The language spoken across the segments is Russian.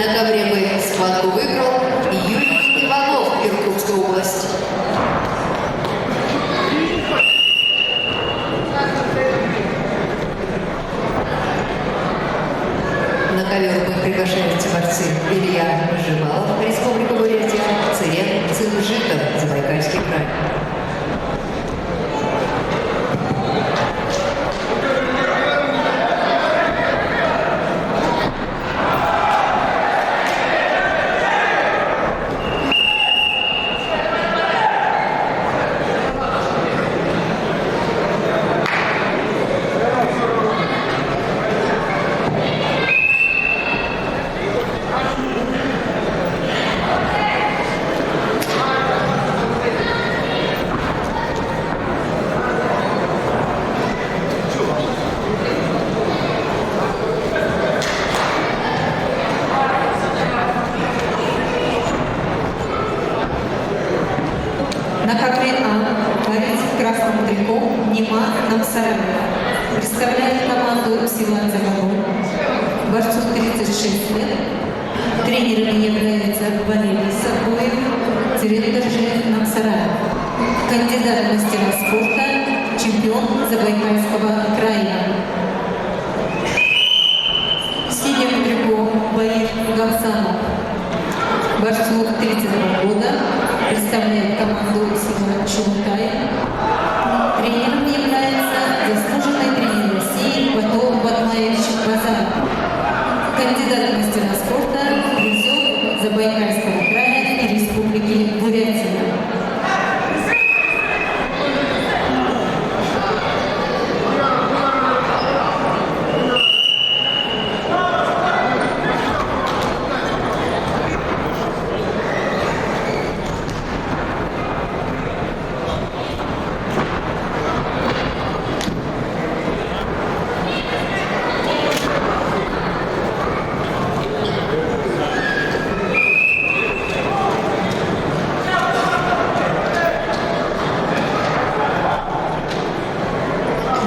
На ковре бы схватку выиграл Юрий Иванов, Иркутская область. На ковер приглашаются борцы Илья Жевалов, Республика Бурятия, Цирен Цинжиков, Забайкальский край. На ковре А борец в красном трико Нима Намсараев представляет команду Силан Загород, борцу 36 лет. Тренером является Валерий Сабоев, Цирен Намсараев, кандидат в мастера спорта, чемпион Забайкальского края. В синем трико Баир Гавсанов, борцу 32 года, представляет команду Симона Чулутая. Тренером является заслуженный тренер России Батон Батмаевич Базаров, кандидат в мастера спорта, призер Забайкальского края и Республики Бурятия.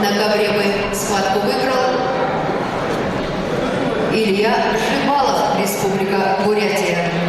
На ковре бы схватку выиграл Илья Жевалов, Республика Бурятия.